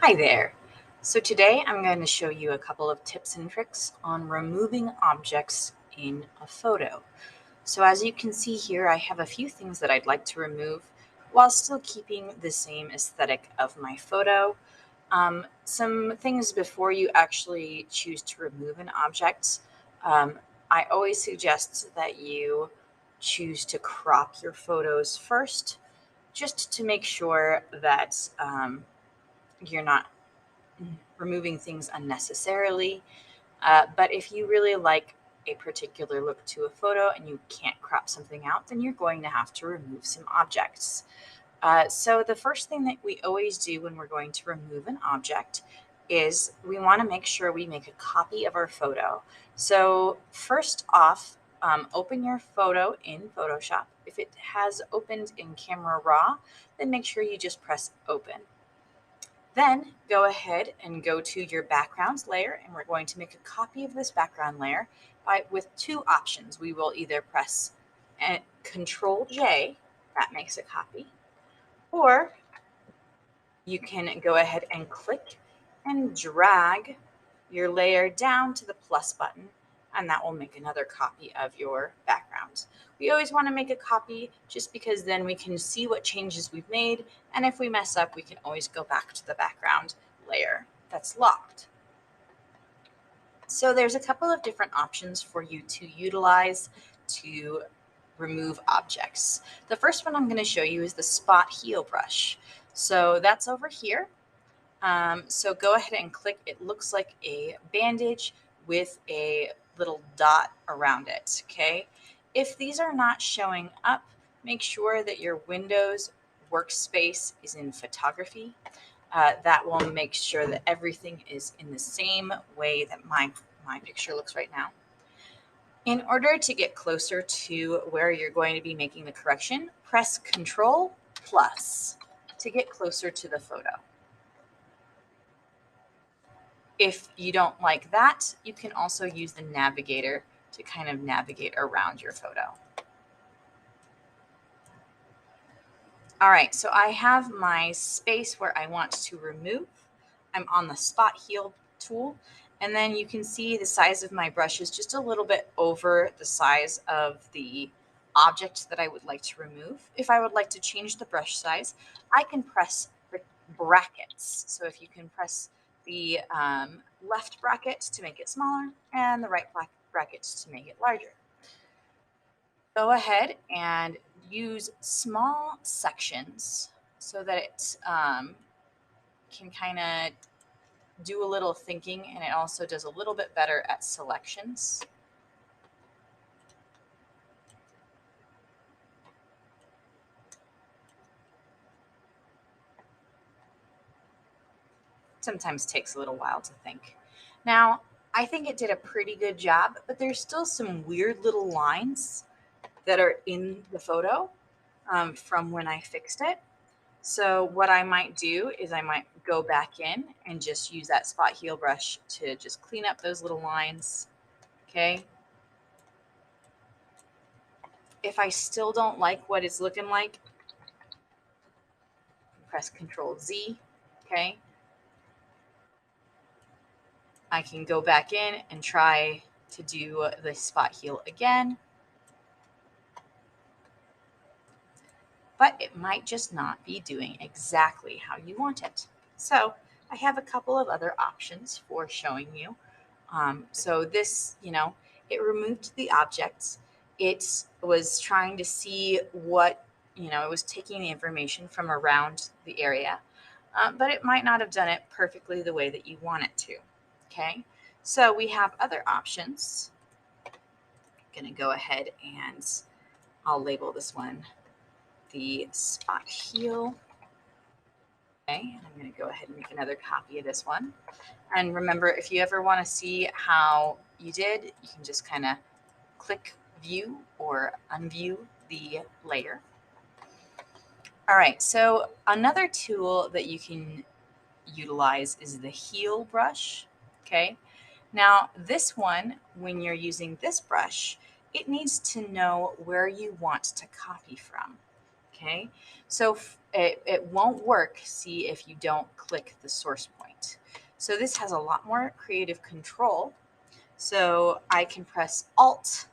Hi there. So today I'm going to show you a couple of tips and tricks on removing objects in a photo. So as you can see here, I have a few things that I'd like to remove while still keeping the same aesthetic of my photo. Some things before you actually choose to remove an object. Um, I always suggest that you choose to crop your photos first, just to make sure that you're not removing things unnecessarily. But if you really like a particular look to a photo and you can't crop something out, then you're going to have to remove some objects. So the first thing that we always do when we're going to remove an object is we want to make sure we make a copy of our photo. So first off, open your photo in Photoshop. If it has opened in Camera Raw, then make sure you just press open. Then go ahead and go to your backgrounds layer, and we're going to make a copy of this background layer with two options. We will either press Control J, that makes a copy, or you can go ahead and click and drag your layer down to the plus button, and that will make another copy of your background. We always want to make a copy just because then we can see what changes we've made, and if we mess up, we can always go back to the background layer that's locked. So there's a couple of different options for you to utilize to remove objects. The first one I'm going to show you is the spot heal brush. So that's over here. So go ahead and click. It looks like a bandage with a little dot around it. Okay. If these are not showing up, make sure that your Windows workspace is in photography. That will make sure that everything is in the same way that my picture looks right now. In order to get closer to where you're going to be making the correction, press Control plus to get closer to the photo. If you don't like that, you can also use the navigator to kind of navigate around your photo. All right, so I have my space where I want to remove. I'm on the spot heal tool, and then you can see the size of my brush is just a little bit over the size of the object that I would like to remove. If I would like to change the brush size, I can press the brackets. So if you can press the left bracket to make it smaller and the right bracket to make it larger. Go ahead and use small sections so that it can kind of do a little thinking, and it also does a little bit better at selections. Sometimes takes a little while to think. Now, I think it did a pretty good job, but there's still some weird little lines that are in the photo from when I fixed it. So what I might do is I might go back in and just use that spot heal brush to just clean up those little lines. Okay. If I still don't like what it's looking like, press Control Z. Okay. I can go back in and try to do the spot heal again. But it might just not be doing exactly how you want it. So I have a couple of other options for showing you. So this, it removed the objects. It was trying to see what, it was taking the information from around the area, but it might not have done it perfectly the way that you want it to. Okay, so we have other options. I'm going to go ahead and I'll label this one the spot heal. Okay, and I'm going to go ahead and make another copy of this one. And remember, if you ever want to see how you did, you can just kind of click view or unview the layer. All right, so another tool that you can utilize is the heal brush. Okay, now this one, when you're using this brush, it needs to know where you want to copy from. Okay, so it won't work, see, if you don't click the source point. So this has a lot more creative control. So I can press Alt,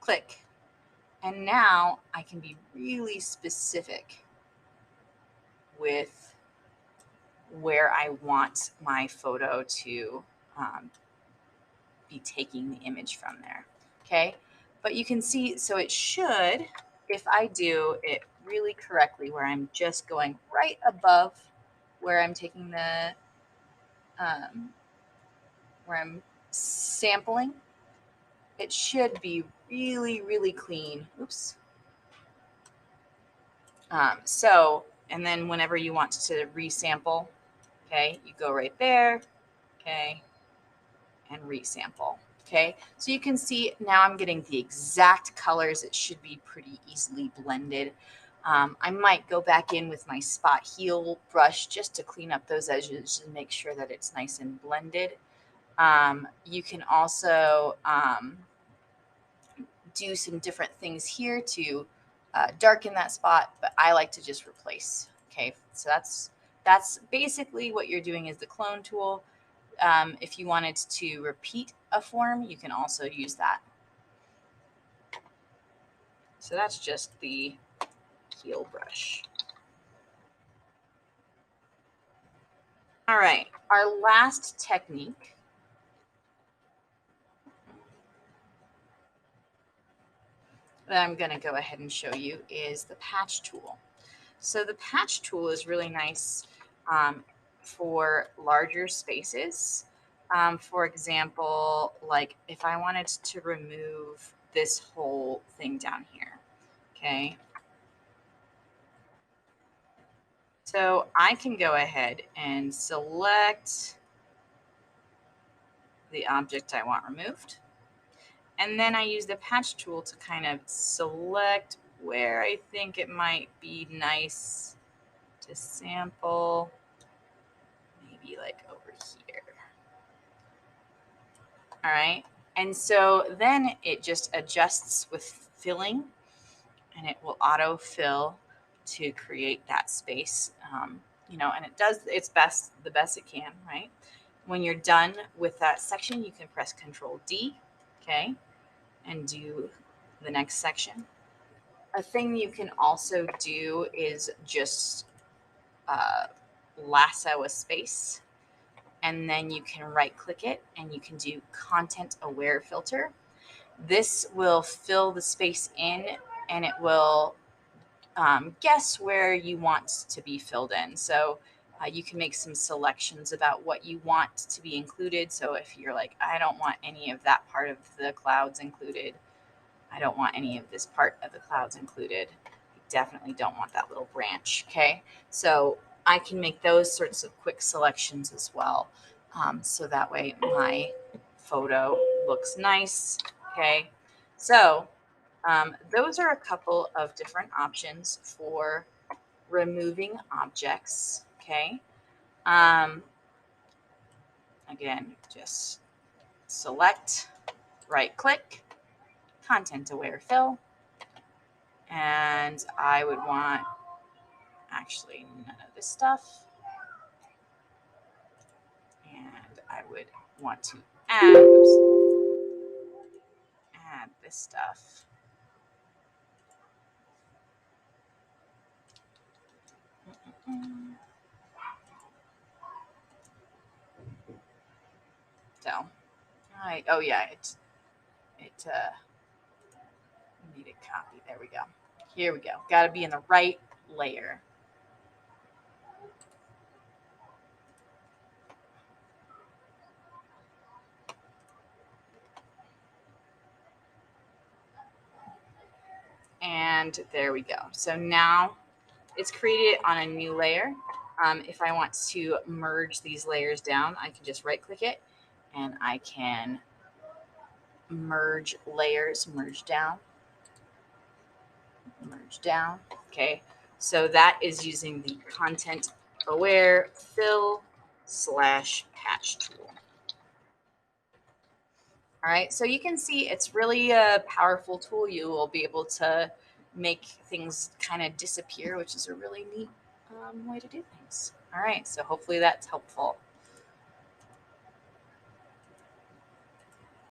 click, and now I can be really specific with where I want my photo to be taking the image from there. Okay, but you can see, so it should, if I do it really correctly, where I'm just going right above where I'm taking the, where I'm sampling, it should be really, really clean. Oops. And then whenever you want to resample, okay, you go right there, okay, and resample. Okay, so you can see now I'm getting the exact colors. It should be pretty easily blended. I might go back in with my spot heal brush just to clean up those edges and make sure that it's nice and blended. You can also do some different things here to darken that spot, but I like to just replace. Okay, so that's basically what you're doing is the clone tool. If you wanted to repeat a form, you can also use that. So that's just the heal brush. All right, our last technique that I'm going to go ahead and show you is the patch tool. So the patch tool is really nice for larger spaces. For example, like if I wanted to remove this whole thing down here, okay? So I can go ahead and select the object I want removed. And then I use the patch tool to kind of select where I think it might be nice to sample. Maybe like over here. All right. And so then it just adjusts with filling, and it will auto fill to create that space. And it does its best, the best it can, right? When you're done with that section, you can press Control D, okay, and do the next section. A thing you can also do is just lasso a space, and then you can right click it and you can do Content Aware Filter. This will fill the space in, and it will guess where you want to be filled in. So you can make some selections about what you want to be included. So if you're like, I don't want any of that part of the clouds included, I don't want any of this part of the clouds included, I definitely don't want that little branch. Okay, so I can make those sorts of quick selections as well. So that way my photo looks nice. Okay, so those are a couple of different options for removing objects. Okay. Um, Again, just select, right click, content aware fill. And I would want actually none of this stuff. And I would want to add this stuff. So, oh yeah, it need a copy. There we go. Here we go. Got to be in the right layer. And there we go. So now it's created on a new layer. If I want to merge these layers down, I can just right click it and I can merge layers, merge down. Okay, so that is using the content aware fill / patch tool. All right, so you can see it's really a powerful tool. You will be able to make things kind of disappear, which is a really neat way to do things. All right, so hopefully that's helpful.